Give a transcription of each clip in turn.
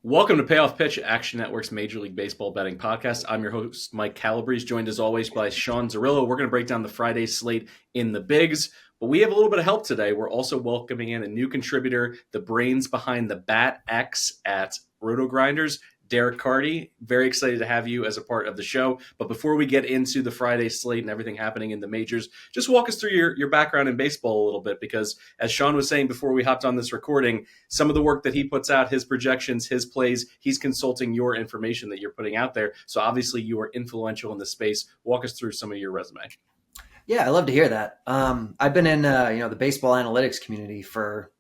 Welcome to Payoff Pitch, Action Network's Major League Baseball betting podcast. I'm your host, Mike Calabrese, joined as always by Sean Zerillo. We're going to break down the Friday slate in the bigs, but we have a little bit of help today. We're also welcoming in a new contributor, the brains behind the Bat X at Roto Grinders, Derek Carty. Very excited to have you as a part of the show. But before we get into the Friday slate and everything happening in the majors, just walk us through your background in baseball a little bit, because as Sean was saying before we hopped on this recording, some of the work that he puts out, his projections, his plays, he's consulting your information that you're putting out there. So obviously you are influential in the space. Walk us through some of your resume. Yeah, I love to hear that. I've been in the baseball analytics community for,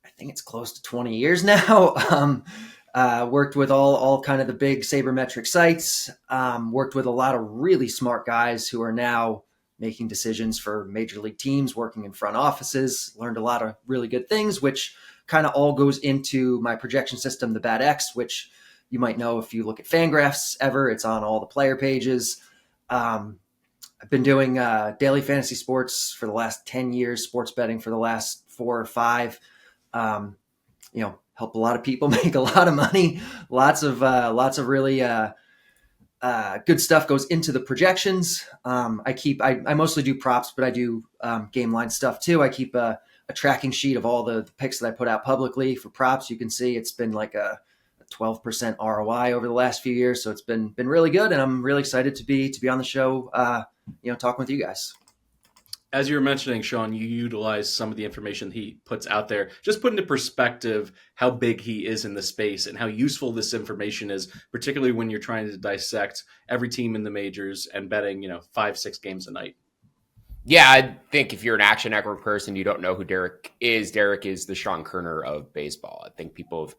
I think it's close to 20 years now. Worked with all kind of the big sabermetric sites. Worked with a lot of really smart guys who are now making decisions for major league teams, working in front offices. Learned a lot of really good things, which kind of all goes into my projection system, the Bat X, which you might know if you look at Fangraphs ever. It's on all the player pages. I've been doing daily fantasy sports for the last 10 years, sports betting for the last 4 or 5. Help a lot of people make a lot of money. Lots of really good stuff goes into the projections. I mostly do props, but I do game line stuff too. I keep a tracking sheet of all the picks that I put out publicly for props. You can see it's been like a 12% ROI over the last few years. So it's been really good. And I'm really excited to be on the show, talking with you guys. As you were mentioning, Sean, you utilize some of the information he puts out there. Just put into perspective how big he is in the space and how useful this information is, particularly when you're trying to dissect every team in the majors and betting, 5-6 games a night. Yeah, I think if you're an Action Network person, you don't know who Derek is the Sean Kerner of baseball. I think people have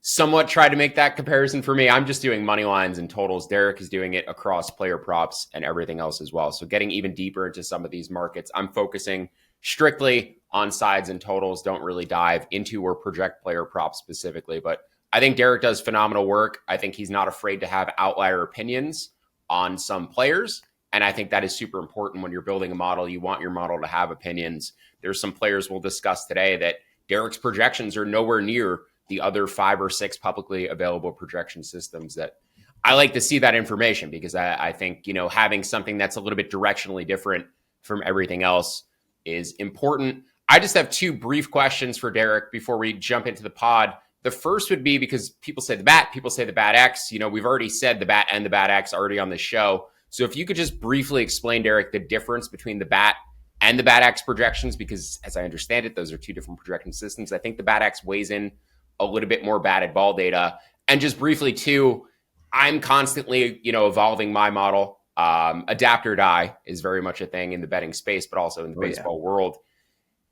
somewhat tried to make that comparison for me. I'm just doing money lines and totals. Derek is doing it across player props and everything else as well. So getting even deeper into some of these markets, I'm focusing strictly on sides and totals. Don't really dive into or project player props specifically. But I think Derek does phenomenal work. I think he's not afraid to have outlier opinions on some players. And I think that is super important when you're building a model. You want your model to have opinions. There's some players we'll discuss today that Derek's projections are nowhere near the other 5 or 6 publicly available projection systems. That I like to see that information, because I think, having something that's a little bit directionally different from everything else is important. I just have 2 brief questions for Derek before we jump into the pod. The first would be, because people say the Bat, people say the Bat X, we've already said the Bat and the Bat X already on the show. So if you could just briefly explain, Derek, the difference between the Bat and the Bat X projections, because as I understand it, those are 2 different projection systems. I think the Bat X weighs in a little bit more batted ball data. And just briefly too, I'm constantly, evolving my model. Adapt or die is very much a thing in the betting space, but also in the baseball world.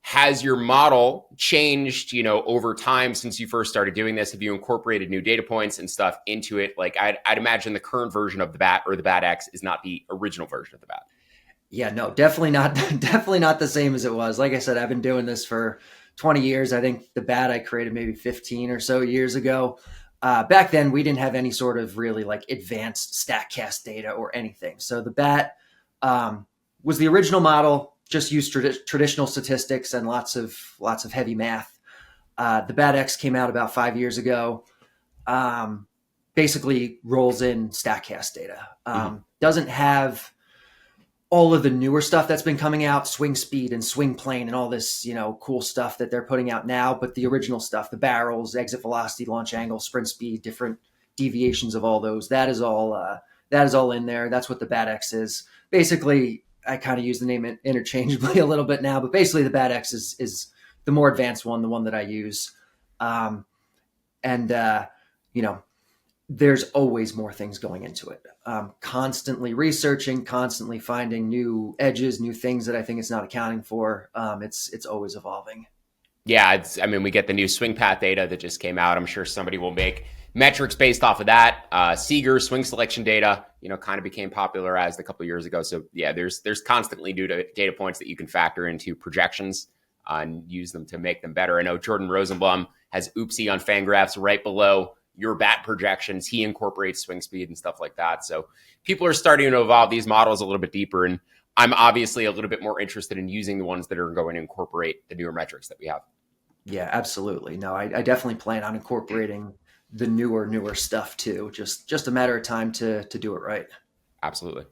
Has your model changed, over time since you first started doing this? Have you incorporated new data points and stuff into it? Like I'd imagine the current version of the Bat or the Bat X is not the original version of the Bat. Yeah, no, definitely not the same as it was. Like I said, I've been doing this for 20 years. I think the Bat I created maybe 15 or so years ago. Back then, we didn't have any sort of really like advanced StatCast data or anything. So the Bat was the original model, just used traditional statistics and lots of heavy math. The Bat X came out about 5 years ago. Basically rolls in StatCast data. Doesn't have all of the newer stuff that's been coming out, swing speed and swing plane and all this, cool stuff that they're putting out now. But the original stuff, the barrels, exit velocity, launch angle, sprint speed, different deviations of all those, that is all in there. That's what the Bat X is. Basically, I kind of use the name interchangeably a little bit now, but basically the Bat X is the more advanced one, the one that I use. There's always more things going into it. Constantly researching, constantly finding new edges, new things that I think it's not accounting for. It's always evolving. Yeah, we get the new swing path data that just came out. I'm sure somebody will make metrics based off of that. Seager swing selection data, kind of became popularized a couple of years ago. So yeah, there's constantly new data points that you can factor into projections and use them to make them better. I know Jordan Rosenblum has Oopsie on Fangraphs right below your Bat projections. He incorporates swing speed and stuff like that. So people are starting to evolve these models a little bit deeper. And I'm obviously a little bit more interested in using the ones that are going to incorporate the newer metrics that we have. Yeah, absolutely. No, I definitely plan on incorporating the newer stuff too. Just a matter of time to do it right. Absolutely.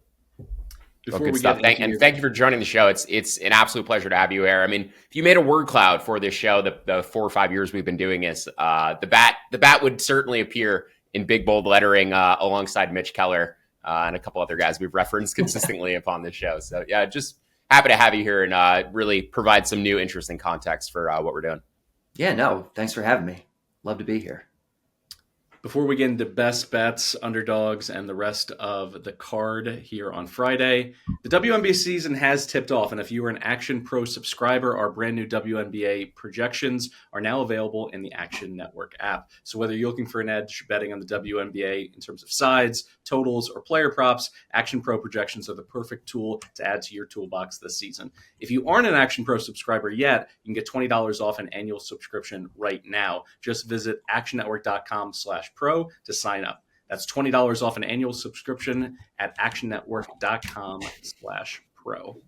Before well, good we stuff. get into Thank you for joining the show. It's an absolute pleasure to have you here. I mean, if you made a word cloud for this show, the 4 or 5 years we've been doing this, the bat would certainly appear in big bold lettering alongside Mitch Keller and a couple other guys we've referenced consistently upon this show. So yeah, just happy to have you here and really provide some new interesting context for what we're doing. Yeah, no, thanks for having me. Love to be here. Before we get into best bets, underdogs, and the rest of the card here on Friday, the WNBA season has tipped off. And if you are an Action Pro subscriber, our brand new WNBA projections are now available in the Action Network app. So whether you're looking for an edge betting on the WNBA in terms of sides, totals, or player props, Action Pro projections are the perfect tool to add to your toolbox this season. If you aren't an Action Pro subscriber yet, you can get $20 off an annual subscription right now. Just visit actionnetwork.com/pro to sign up. That's $20 off an annual subscription at actionnetwork.com/pro.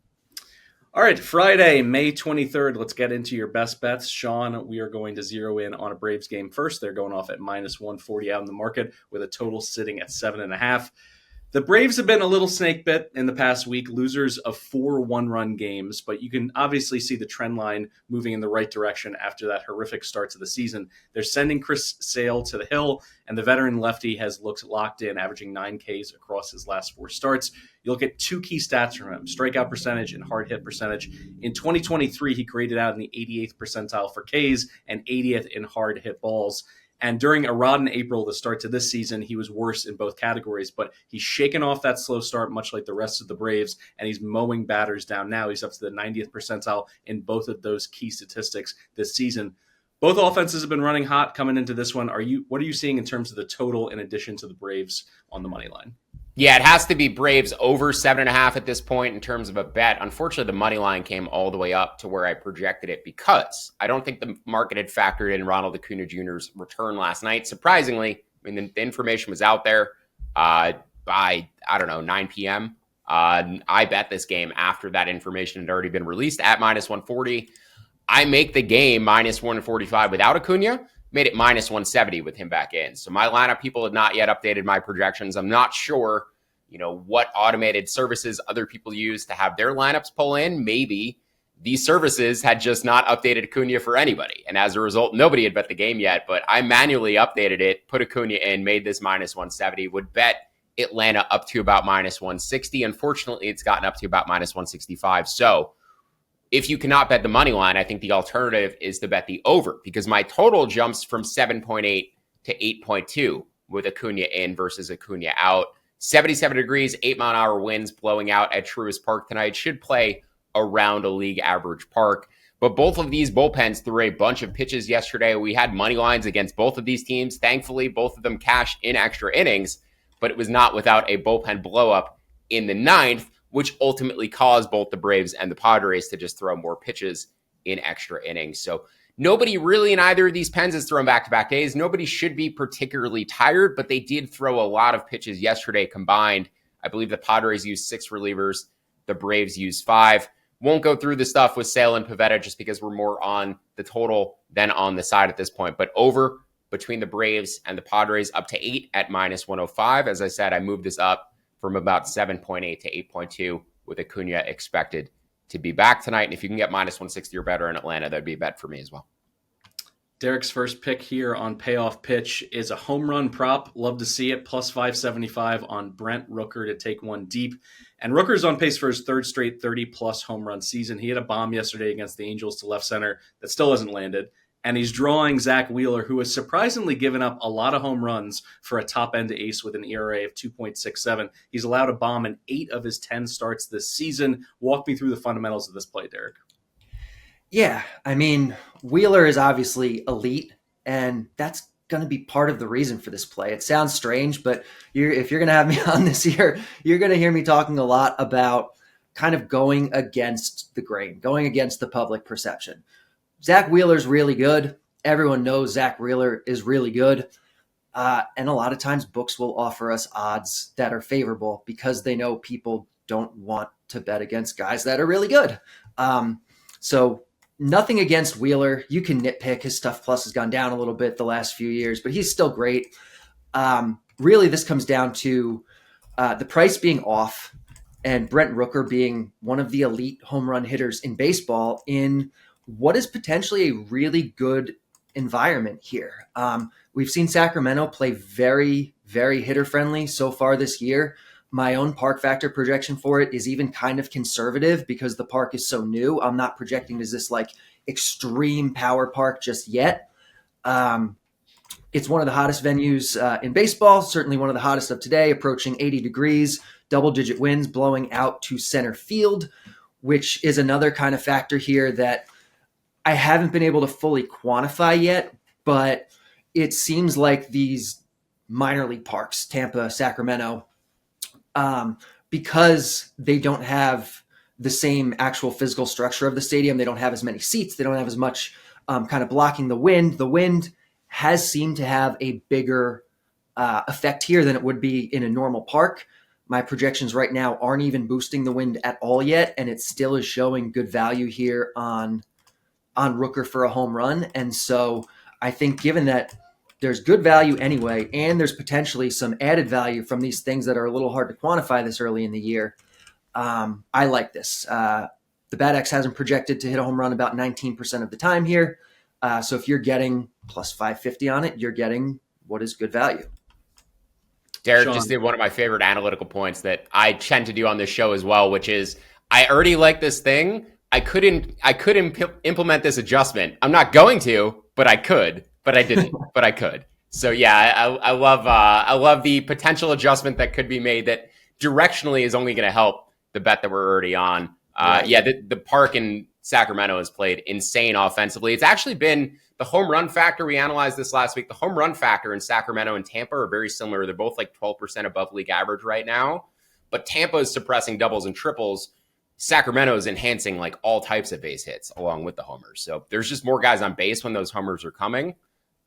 All right, Friday, May 23rd. Let's get into your best bets. Sean, we are going to zero in on a Braves game first. They're going off at -140 out in the market with a total sitting at 7.5. The Braves have been a little snake bit in the past week, losers of 4 one-run games, but you can obviously see the trend line moving in the right direction after that horrific start to the season. They're sending Chris Sale to the hill, and the veteran lefty has looked locked in, averaging 9 Ks across his last 4 starts. You look at 2 key stats from him, strikeout percentage and hard hit percentage. In 2023, he graded out in the 88th percentile for Ks and 80th in hard hit balls. And during a rotten April, the start to this season, he was worse in both categories, but he's shaken off that slow start, much like the rest of the Braves, and he's mowing batters down now. He's up to the 90th percentile in both of those key statistics this season. Both offenses have been running hot coming into this one. What are you seeing in terms of the total in addition to the Braves on the money line? Yeah, it has to be Braves over 7.5 at this point in terms of a bet. Unfortunately, the money line came all the way up to where I projected it because I don't think the market had factored in Ronald Acuña Jr.'s return last night. Surprisingly, I mean, the information was out there by, 9 p.m. I bet this game after that information had already been released at -140. I make the game -145 without Acuña. Made it -170 with him back in. So my lineup people have not yet updated my projections. I'm not sure, what automated services other people use to have their lineups pull in. Maybe these services had just not updated Acuña for anybody. And as a result, nobody had bet the game yet, but I manually updated it, put Acuña in, made this -170, would bet Atlanta up to about -160. Unfortunately, it's gotten up to about -165. So if you cannot bet the money line, I think the alternative is to bet the over because my total jumps from 7.8 to 8.2 with Acuña in versus Acuña out. 77 degrees, 8-mile-an-hour winds blowing out at Truist Park tonight. Should play around a league average park. But both of these bullpens threw a bunch of pitches yesterday. We had money lines against both of these teams. Thankfully, both of them cashed in extra innings, but it was not without a bullpen blow-up in the 9th, which ultimately caused both the Braves and the Padres to just throw more pitches in extra innings. So nobody really in either of these pens has thrown back-to-back days. Nobody should be particularly tired, but they did throw a lot of pitches yesterday combined. I believe the Padres used 6 relievers. The Braves used 5. Won't go through the stuff with Sale and Pivetta just because we're more on the total than on the side at this point. But over between the Braves and the Padres up to 8 at -105. As I said, I moved this up from about 7.8 to 8.2 with Acuña expected to be back tonight. And if you can get -160 or better in Atlanta, that'd be a bet for me as well. Derek's first pick here on Payoff Pitch is a home run prop. Love to see it. +575 on Brent Rooker to take one deep. And Rooker's on pace for his 3rd straight 30-plus home run season. He had a bomb yesterday against the Angels to left center that still hasn't landed. And he's drawing Zach Wheeler, who has surprisingly given up a lot of home runs for a top-end ace with an ERA of 2.67. He's allowed a bomb in 8 of his 10 starts this season. Walk me through the fundamentals of this play, Derek. Yeah, I mean, Wheeler is obviously elite, and that's going to be part of the reason for this play. It sounds strange, but if you're going to have me on this year, you're going to hear me talking a lot about kind of going against the grain, going against the public perception. Zach Wheeler's really good. Everyone knows Zach Wheeler is really good. And a lot of times books will offer us odds that are favorable because they know people don't want to bet against guys that are really good. So nothing against Wheeler. You can nitpick. His stuff plus has gone down a little bit the last few years, but he's still great. Really, this comes down to the price being off and Brent Rooker being one of the elite home run hitters in baseball in what is potentially a really good environment here. We've seen Sacramento play very, very hitter friendly so far this year. My own park factor projection for it is even kind of conservative because the park is so new. I'm not projecting as this like extreme power park just yet. It's one of the hottest venues in baseball, certainly one of the hottest of today, approaching 80 degrees, double-digit winds blowing out to center field, which is another kind of factor here that I haven't been able to fully quantify yet, but it seems like these minor league parks, Tampa, Sacramento, because they don't have the same actual physical structure of the stadium, they don't have as many seats, they don't have as much kind of blocking the wind. The wind has seemed to have a bigger effect here than it would be in a normal park. My projections right now aren't even boosting the wind at all yet, and it still is showing good value here on Rooker for a home run. And so I think given that there's good value anyway, and there's potentially some added value from these things that are a little hard to quantify this early in the year, I like this. The Bad X hasn't projected to hit a home run about 19% of the time here. So if you're getting plus 550 on it, you're getting what is good value. Derek just did one of my favorite analytical points that I tend to do on this show as well, which is I already like this thing. I couldn't implement this adjustment. I'm not going to, but I could, but I didn't, but I could. So yeah, I love the potential adjustment that could be made that directionally is only going to help the bet that we're already on. Right. Yeah, the park in Sacramento has played insane offensively. It's actually been the home run factor. We analyzed this last week. The home run factor in Sacramento and Tampa are very similar. They're both like 12% above league average right now, but Tampa is suppressing doubles and triples. Sacramento is enhancing like all types of base hits along with the homers. So there's just more guys on base when those homers are coming.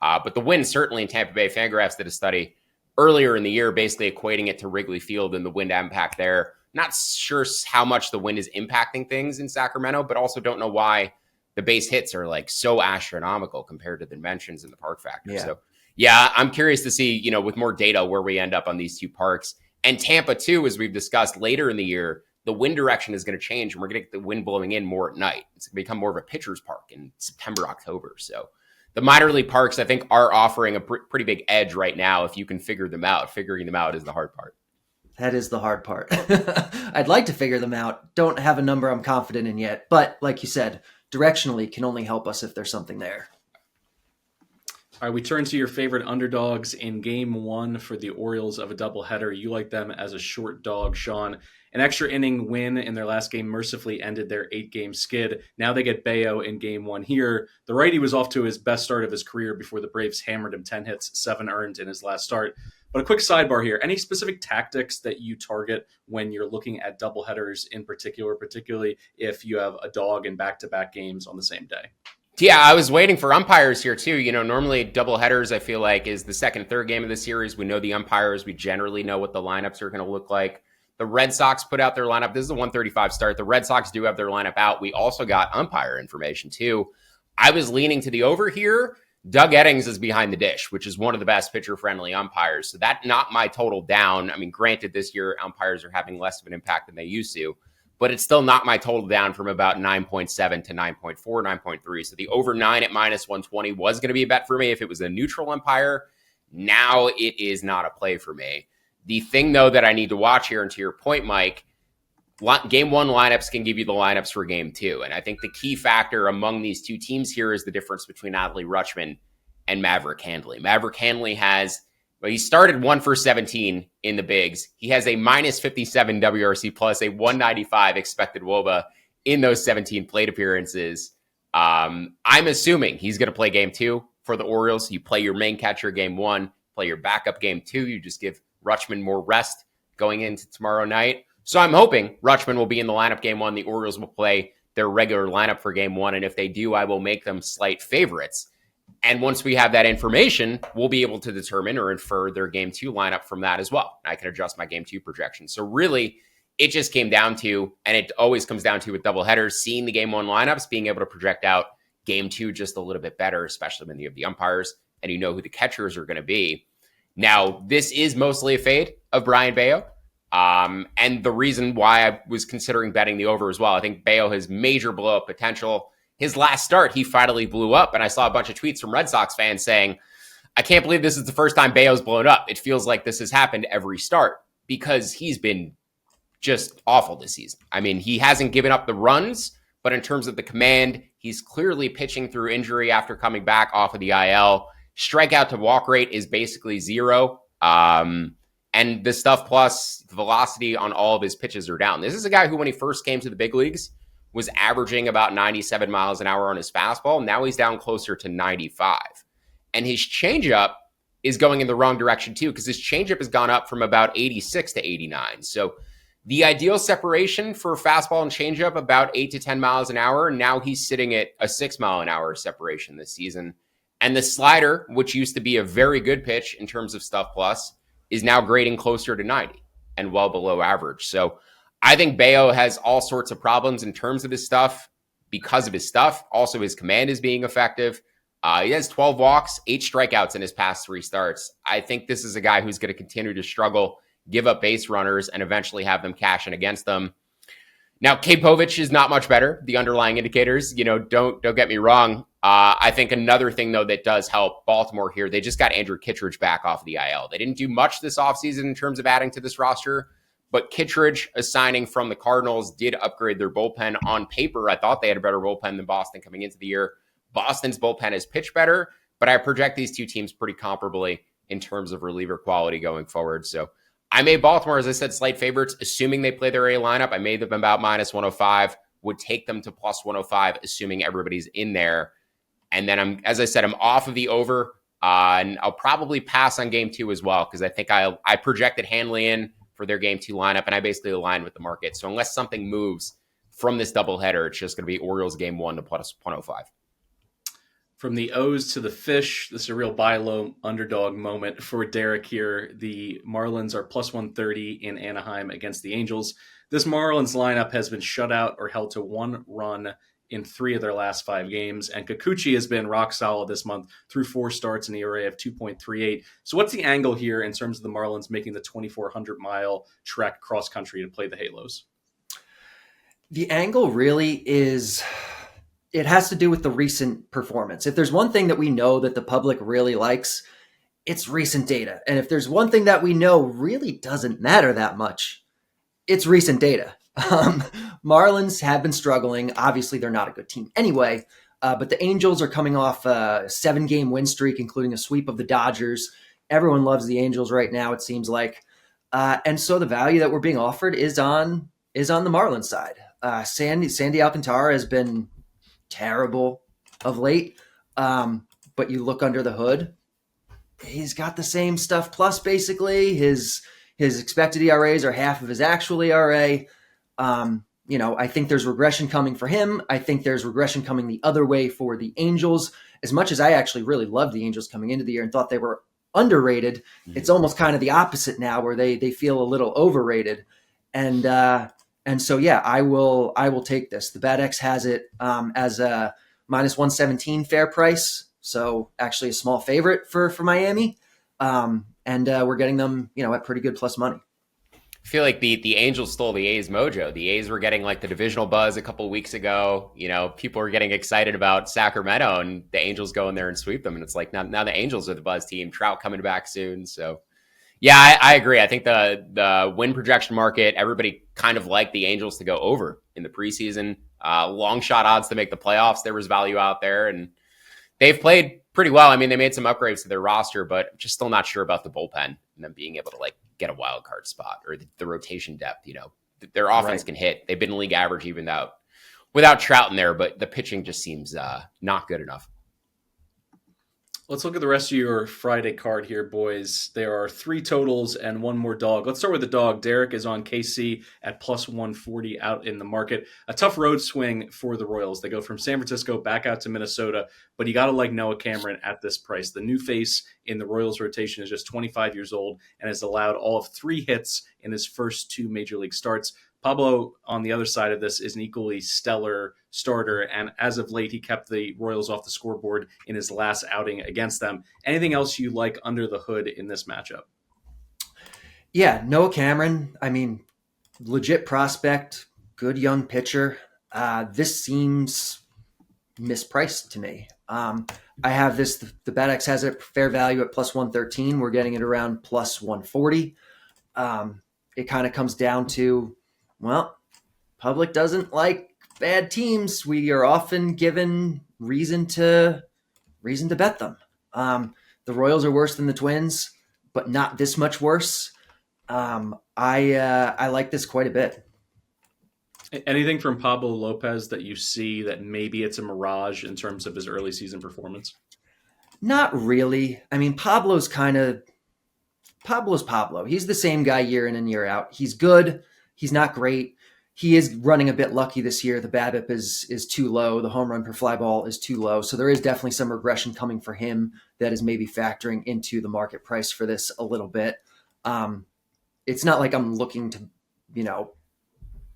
But the wind certainly in Tampa Bay, Fangraphs did a study earlier in the year, basically equating it to Wrigley Field and the wind impact there. Not sure how much the wind is impacting things in Sacramento, but also don't know why the base hits are like so astronomical compared to the dimensions in the park factor. Yeah. So yeah, I'm curious to see, with more data where we end up on these two parks. And Tampa too, as we've discussed later in the year, the wind direction is going to change and we're going to get the wind blowing in more at night. It's going to become more of a pitcher's park in September, October. So the minor league parks, I think, are offering a pretty big edge right now if you can figure them out. Figuring them out is the hard part. That is the hard part. I'd like to figure them out. Don't have a number I'm confident in yet. But like you said, directionally can only help us if there's something there. All right, we turn to your favorite underdogs in game one for the Orioles of a doubleheader. You like them as a short dog, Sean. An extra inning win in their last game mercifully ended their 8-game skid. Now they get Bayo in game one here. The righty was off to his best start of his career before the Braves hammered him 10 hits, 7 earned in his last start. But a quick sidebar here. Any specific tactics that you target when you're looking at doubleheaders in particular, particularly if you have a dog in back-to-back games on the same day? Yeah, I was waiting for umpires here too. Normally doubleheaders, I feel like, is the second, third game of the series. We know the umpires. We generally know what the lineups are going to look like. The Red Sox put out their lineup. This is a 135 start. The Red Sox do have their lineup out. We also got umpire information too. I was leaning to the over here. Doug Eddings is behind the dish, which is one of the best pitcher-friendly umpires. So that knocked my total down. I mean, granted, this year umpires are having less of an impact than they used to, but it still knocked my total down from about 9.7 to 9.4, 9.3. So the over 9 at minus 120 was going to be a bet for me if it was a neutral umpire. Now it is not a play for me. The thing, though, that I need to watch here, and to your point, Mike, game one lineups can give you the lineups for game two. And I think the key factor among these two teams here is the difference between Adley Rutschman and Maverick Handley. Maverick Handley he started 1 for 17 in the bigs. He has a minus 57 WRC plus a 195 expected WOBA in those 17 plate appearances. I'm assuming he's going to play game two for the Orioles. You play your main catcher game one, play your backup game two. You just give Rutschman more rest going into tomorrow night. So I'm hoping Rutschman will be in the lineup game one. The Orioles will play their regular lineup for game one. And if they do, I will make them slight favorites. And once we have that information, we'll be able to determine or infer their game two lineup from that as well. I can adjust my game two projection. So really, It just came down to, and it always comes down to with doubleheaders, seeing the game one lineups, being able to project out game two just a little bit better, especially when you have the umpires and you know who the catchers are going to be. Now, this is mostly a fade of Brian Bayo. And the reason why I was considering betting the over as well, I think Bayo has major blow-up potential. His last start, he finally blew up, and I saw a bunch of tweets from Red Sox fans saying, I can't believe this is the first time Bayo's blown up. It feels like this has happened every start because he's been just awful this season. I mean, he hasn't given up the runs, but in terms of the command, he's clearly pitching through injury after coming back off of the IL. Strikeout to walk rate is basically 0. And the stuff plus velocity on all of his pitches are down. This is a guy who, when he first came to the big leagues, was averaging about 97 miles an hour on his fastball. Now he's down closer to 95. And his changeup is going in the wrong direction too, because his changeup has gone up from about 86 to 89. So the ideal separation for fastball and changeup, about 8 to 10 miles an hour. Now he's sitting at a 6 mile an hour separation this season. And the slider, which used to be a very good pitch in terms of stuff plus, is now grading closer to 90 and well below average. So I think Bayo has all sorts of problems in terms of his stuff because of his stuff. Also, his command is being effective. He has 12 walks, 8 strikeouts in his past 3 starts. I think this is a guy who's going to continue to struggle, give up base runners, and eventually have them cash in against them. Now, Kapovich is not much better. The underlying indicators, don't get me wrong. I think another thing, though, that does help Baltimore here, they just got Andrew Kittredge back off the IL. They didn't do much this offseason in terms of adding to this roster, but Kittredge, a signing from the Cardinals, did upgrade their bullpen. On paper, I thought they had a better bullpen than Boston coming into the year. Boston's bullpen is pitched better, but I project these two teams pretty comparably in terms of reliever quality going forward. So I made Baltimore, as I said, slight favorites, assuming they play their A lineup. I made them about minus 105, would take them to plus 105, assuming everybody's in there. And then I'm off of the over, and I'll probably pass on game 2 as well, because I think I projected Hanley in for their game 2 lineup, and I basically aligned with the market. So unless something moves from this doubleheader, it's just going to be Orioles game 1 to plus 105. From the O's to the Fish, this is a real buy low underdog moment for Derek here. The Marlins are plus 130 in Anaheim against the Angels. This Marlins lineup has been shut out or held to 1 run in 3 of their last 5 games, and Kikuchi has been rock solid this month through 4 starts in the ERA of 2.38. So what's the angle here in terms of the Marlins making the 2,400-mile trek cross-country to play the Halos? The angle really is... it has to do with the recent performance. If there's one thing that we know that the public really likes, it's recent data. And if there's one thing that we know really doesn't matter that much, it's recent data. Marlins have been struggling. Obviously, they're not a good team anyway, but the Angels are coming off a 7-game win streak, including a sweep of the Dodgers. Everyone loves the Angels right now, it seems like. And so the value that we're being offered is on the Marlins side. Sandy Alcantara has been terrible of late, but you look under the hood, he's got the same stuff plus basically. His expected ERAs are half of his actual ERA. I think there's regression coming for him. I think there's regression coming the other way for the Angels. As much as I actually really loved the Angels coming into the year and thought they were underrated, it's almost kind of the opposite now, where they feel a little overrated. And so, yeah, I will take this. The BATX has it as a minus 117 fair price. So actually a small favorite for Miami. And we're getting them, at pretty good plus money. I feel like the Angels stole the A's mojo. The A's were getting like the divisional buzz a couple of weeks ago. People were getting excited about Sacramento, and the Angels go in there and sweep them. And it's like now the Angels are the buzz team. Trout coming back soon. So yeah, I agree. I think the win projection market, everybody kind of liked the Angels to go over in the preseason. Long shot odds to make the playoffs. There was value out there, and they've played pretty well. I mean, they made some upgrades to their roster, but just still not sure about the bullpen and them being able to get a wild card spot or the rotation depth. Their offense can hit. They've been league average even without Trout in there, but the pitching just seems not good enough. Let's look at the rest of your Friday card here, boys. There are 3 totals and 1 more dog. Let's start with the dog. Derek is on KC at plus 140 out in the market. A tough road swing for the Royals. They go from San Francisco back out to Minnesota, but you got to like Noah Cameron at this price. The new face in the Royals rotation is just 25 years old and has allowed all of 3 hits in his first 2 major league starts. Pablo, on the other side of this, is an equally stellar starter, and as of late, he kept the Royals off the scoreboard in his last outing against them. Anything else you like under the hood in this matchup? Yeah, Noah Cameron, I mean, legit prospect, good young pitcher. This seems mispriced to me. I have this, the BetX has it fair value at plus 113. We're getting it around plus 140. It kind of comes down to, well, public doesn't like bad teams. We are often given reason to bet them. The Royals are worse than the Twins, but not this much worse. I like this quite a bit. Anything from Pablo Lopez that you see that maybe it's a mirage in terms of his early season performance? Not really. I mean, Pablo's Pablo. He's the same guy year in and year out. He's good. He's not great. He is running a bit lucky this year. The BABIP is too low. The home run per fly ball is too low. So there is definitely some regression coming for him that is maybe factoring into the market price for this a little bit. It's not like I'm looking to,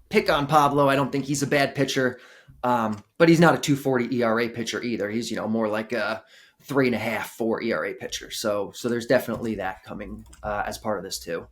pick on Pablo. I don't think he's a bad pitcher, but he's not a 2.40 ERA pitcher either. He's, more like a 3.5, 4 ERA pitcher. So there's definitely that coming as part of this too.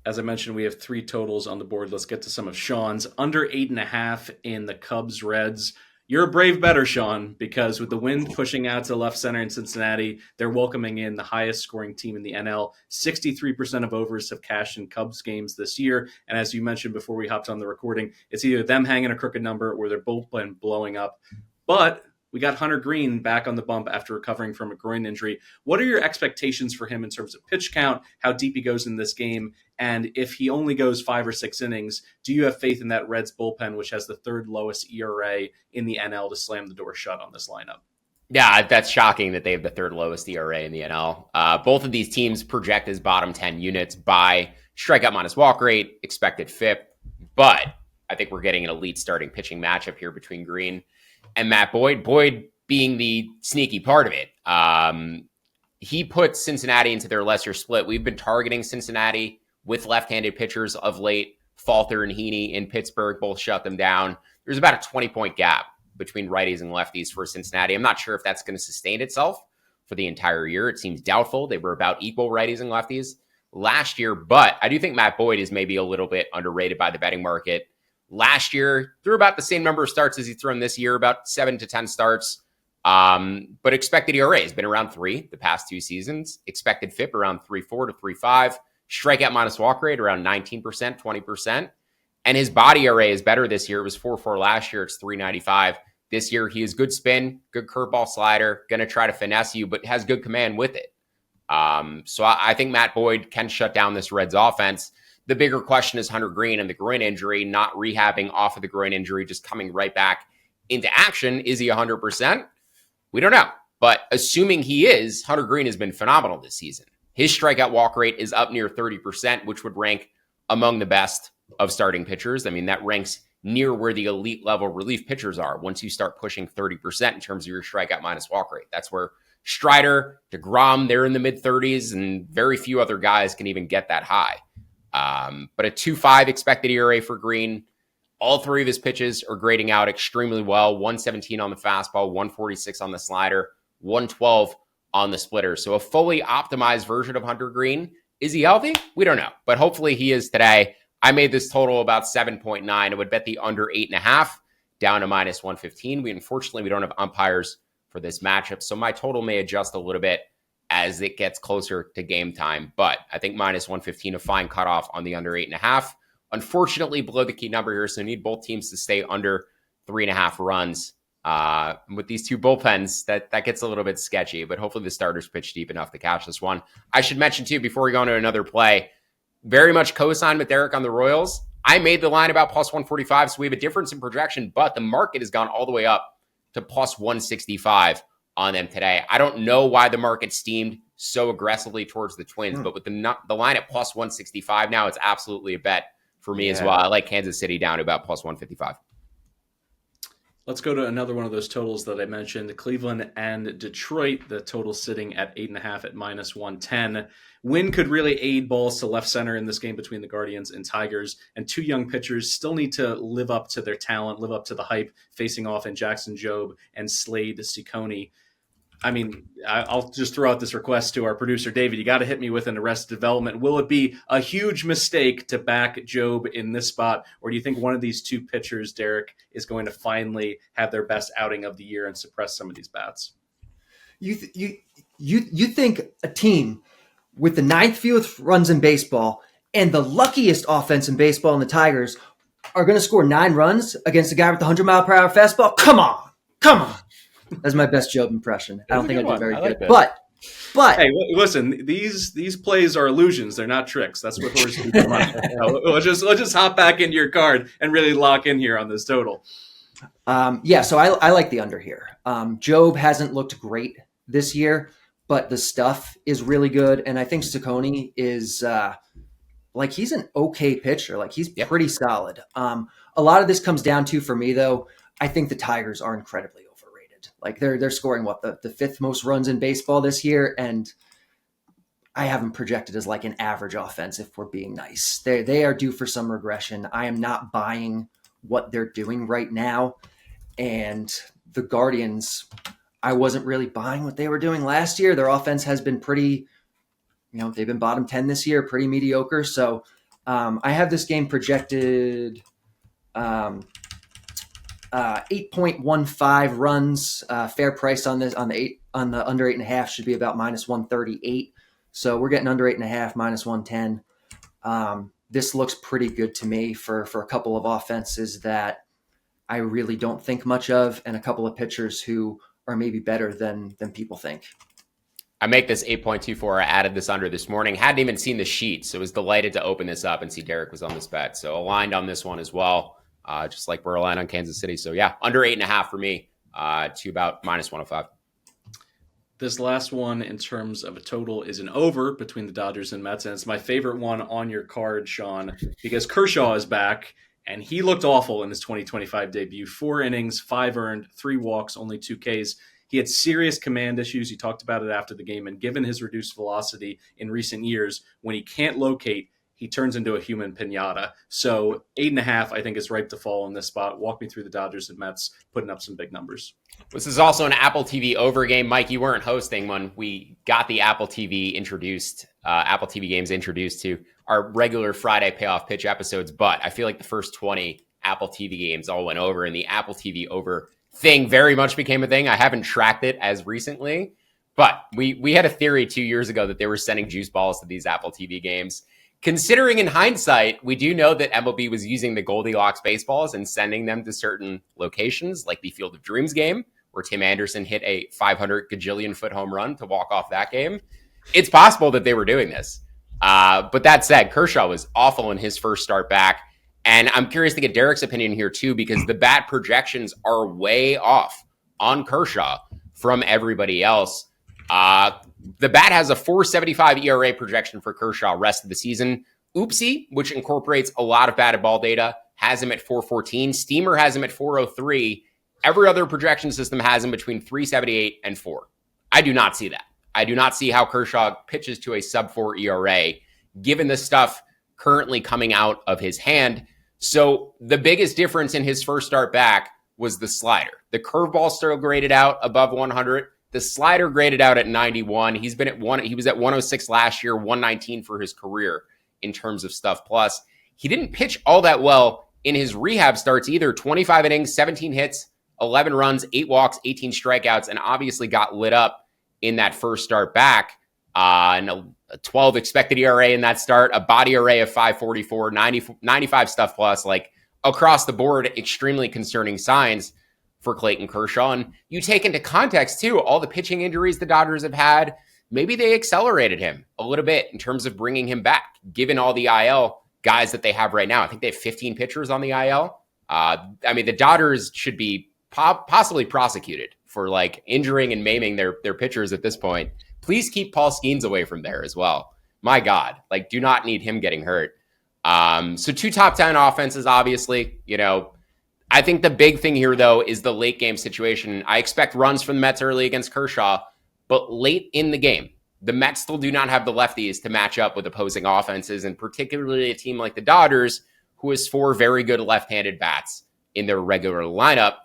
As I mentioned, we have 3 totals on the board. Let's get to some of Sean's. Under 8.5 in the Cubs-Reds. You're a brave bettor, Sean, because with the wind pushing out to left center in Cincinnati, they're welcoming in the highest scoring team in the NL. 63% of overs have cashed in Cubs games this year. And as you mentioned before we hopped on the recording, it's either them hanging a crooked number or their bullpen blowing up. But we got Hunter Green back on the bump after recovering from a groin injury. What are your expectations for him in terms of pitch count, how deep he goes in this game, and if he only goes 5 or 6 innings, do you have faith in that Reds bullpen, which has the 3rd lowest ERA in the NL, to slam the door shut on this lineup? Yeah, that's shocking that they have the 3rd lowest ERA in the NL. Both of these teams project as bottom 10 units by strikeout minus walk rate, expected FIP, but I think we're getting an elite starting pitching matchup here between Green and Matt Boyd. Boyd being the sneaky part of it. He put Cincinnati into their lesser split. We've been targeting Cincinnati with left-handed pitchers of late. Falter and Heaney in Pittsburgh both shut them down. There's about a 20-point gap between righties and lefties for Cincinnati. I'm not sure if that's going to sustain itself for the entire year. It seems doubtful. They were about equal righties and lefties last year, but I do think Matt Boyd is maybe a little bit underrated by the betting market. Last year, threw about the same number of starts as he's thrown this year, about 7 to 10 starts. But expected ERA has been around 3 the past 2 seasons. Expected FIP around 3.4 to 3.5. Strikeout minus walk rate around 19%, 20%. And his body ERA is better this year. It was 4.4 last year. It's 3.95. This year, he has good spin, good curveball slider, going to try to finesse you, but has good command with it. So I think Matt Boyd can shut down this Reds offense. The bigger question is Hunter Green and the groin injury, not rehabbing off of the groin injury, just coming right back into action. Is he 100%? We don't know. But assuming he is, Hunter Green has been phenomenal this season. His strikeout walk rate is up near 30%, which would rank among the best of starting pitchers. I mean, that ranks near where the elite level relief pitchers are once you start pushing 30% in terms of your strikeout minus walk rate. That's where Strider, DeGrom, they're in the mid-30s, and very few other guys can even get that high. But a 2.5 expected ERA for Green. All 3 of his pitches are grading out extremely well. 117 on the fastball, 146 on the slider, 112 on the splitter. So a fully optimized version of Hunter Green. Is he healthy? We don't know, but hopefully he is today. I made this total about 7.9. I would bet the under 8.5 down to minus 115. Unfortunately, we don't have umpires for this matchup, so my total may adjust a little bit as it gets closer to game time. But I think minus 115, a fine cutoff on the under 8.5. Unfortunately, below the key number here, so need both teams to stay under 3.5 runs. With these 2 bullpens, that gets a little bit sketchy, but hopefully the starters pitch deep enough to catch this one. I should mention, too, before we go into another play, very much co-signed with Derek on the Royals. I made the line about plus 145, so we have a difference in projection, but the market has gone all the way up to plus 165 on them today. I don't know why the market steamed so aggressively towards the Twins, but with the line at plus 165 now, it's absolutely a bet for me as well. I like Kansas City down to about plus 155. Let's go to another one of those totals that I mentioned, Cleveland and Detroit, the total sitting at 8.5 at minus 110. Win could really aid balls to left center in this game between the Guardians and Tigers, and two young pitchers still need to live up to their talent, live up to the hype, facing off in Jackson Jobe and Slade Ciccone. I mean, I'll just throw out this request to our producer, David. You got to hit me with an Arrested Development. Will it be a huge mistake to back Jobe in this spot? Or do you think one of these two pitchers, Derek, is going to finally have their best outing of the year and suppress some of these bats? You think a team with the ninth fewest runs in baseball and the luckiest offense in baseball in the Tigers are going to score 9 runs against a guy with the 100-mile-per-hour fastball? Come on. That's my best Jobe impression. I don't think I did very good. But hey, listen, these plays are illusions. They're not tricks. That's what horses do for money. Let's just hop back into your card and really lock in here on this total. So I like the under here. Jobe hasn't looked great this year, but the stuff is really good. And I think Ciccone is he's an okay pitcher. Like he's pretty solid. A lot of this comes down to, for me though, I think the Tigers are incredibly overrated. Like they're scoring the fifth most runs in baseball this year, and I have them projected as like an average offense if we're being nice. They are due for some regression. I am not buying what they're doing right now. And the Guardians, I wasn't really buying what they were doing last year. Their offense has been pretty, they've been bottom 10 this year, pretty mediocre. So I have this game projected 8.15 runs, fair price on this, on the under 8.5 should be about minus 138. So we're getting under 8.5, minus 110. This looks pretty good to me for a couple of offenses that I really don't think much of, and a couple of pitchers who are maybe better than people think. I make this 8.24. I added this under this morning. Hadn't even seen the sheet, so was delighted to open this up and see Derek was on this bet. So aligned on this one as well, just like we're aligned on Kansas City. So yeah, under 8.5 for me, to about minus 105. This last one in terms of a total is an over between the Dodgers and Mets. And it's my favorite one on your card, Sean, because Kershaw is back and he looked awful in his 2025 debut. 4 innings, 5 earned, 3 walks, only 2 Ks. He had serious command issues. He talked about it after the game. And given his reduced velocity in recent years, when he can't locate, he turns into a human pinata. So 8.5, I think, is ripe to fall in this spot. Walk me through the Dodgers and Mets, putting up some big numbers. This is also an Apple TV over game. Mike, you weren't hosting when we got the Apple TV introduced, Apple TV games introduced to our regular Friday payoff pitch episodes. But I feel like the first 20 Apple TV games all went over, and the Apple TV over thing very much became a thing. I haven't tracked it as recently, but we had a theory 2 years ago that they were sending juice balls to these Apple TV games. Considering in hindsight, we do know that MLB was using the Goldilocks baseballs and sending them to certain locations, like the Field of Dreams game, where Tim Anderson hit a 500 gajillion foot home run to walk off that game. It's possible that they were doing this. But that said, Kershaw was awful in his first start back. And I'm curious to get Derek's opinion here too, because the bat projections are way off on Kershaw from everybody else. The bat has a 4.75 ERA projection for Kershaw rest of the season. Oopsie, which incorporates a lot of batted ball data, has him at 4.14. Steamer has him at 4.03. Every other projection system has him between 3.78 and 4. I do not see that. I do not see how Kershaw pitches to a sub-4 ERA, given the stuff currently coming out of his hand. So the biggest difference in his first start back was the slider. The curveball still graded out above 100. The slider graded out at 91. He was at 106 last year, 119 for his career in terms of stuff plus. He didn't pitch all that well in his rehab starts either. 25 innings, 17 hits, 11 runs, 8 walks, 18 strikeouts, and obviously got lit up in that first start back. And a 12 expected ERA in that start, a body array of 544, 95 stuff plus, like across the board, extremely concerning signs for Clayton Kershaw. And you take into context too, all the pitching injuries the Dodgers have had, maybe they accelerated him a little bit in terms of bringing him back, given all the IL guys that they have right now. I think they have 15 pitchers on the IL. The Dodgers should be possibly prosecuted for like injuring and maiming their pitchers at this point. Please keep Paul Skeens away from there as well. My God, like do not need him getting hurt. So 2 top 10 offenses, obviously, I think the big thing here though is the late game situation. I expect runs from the Mets early against Kershaw, but late in the game, the Mets still do not have the lefties to match up with opposing offenses, and particularly a team like the Dodgers, who has 4 very good left-handed bats in their regular lineup.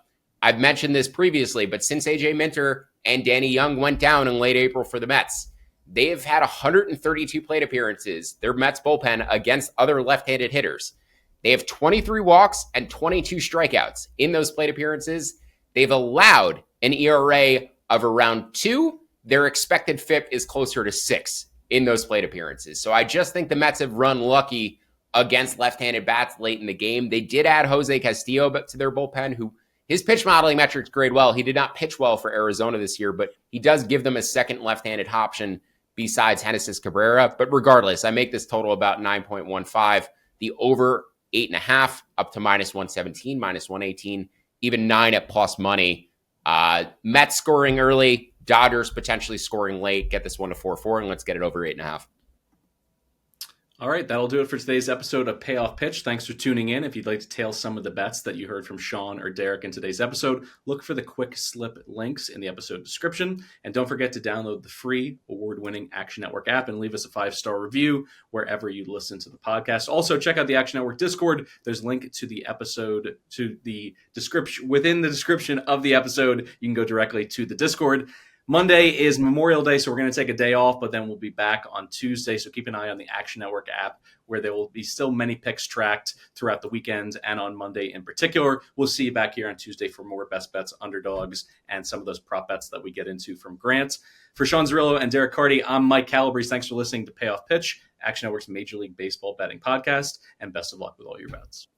I've mentioned this previously, but since AJ Minter and Danny Young went down in late April for the Mets, they have had 132 plate appearances, their Mets bullpen, against other left-handed hitters. They have 23 walks and 22 strikeouts in those plate appearances. They've allowed an ERA of around 2. Their expected FIP is closer to 6 in those plate appearances. So I just think the Mets have run lucky against left-handed bats late in the game. They did add Jose Castillo to their bullpen, who his pitch modeling metrics grade well. He did not pitch well for Arizona this year, but he does give them a second left-handed option besides Genesis Cabrera. But regardless, I make this total about 9.15. The over 8.5 up to -117, -118, even 9 at plus money. Mets scoring early, Dodgers potentially scoring late. Get this one to 4-4, and let's get it over 8.5. All right, that'll do it for today's episode of Payoff Pitch. Thanks for tuning in. If you'd like to tail some of the bets that you heard from Sean or Derek in today's episode, look for the quick slip links in the episode description. And don't forget to download the free award-winning Action Network app and leave us a 5-star review wherever you listen to the podcast. Also, check out the Action Network Discord. There's a link to the episode, to the description, within the description of the episode. You can go directly to the Discord. Monday is Memorial Day, so we're going to take a day off, but then we'll be back on Tuesday. So keep an eye on the Action Network app, where there will be still many picks tracked throughout the weekend and on Monday in particular. We'll see you back here on Tuesday for more best bets, underdogs, and some of those prop bets that we get into from Grant. For Sean Zerillo and Derek Carty, I'm Mike Calabrese. Thanks for listening to Payoff Pitch, Action Network's Major League Baseball betting podcast, and best of luck with all your bets.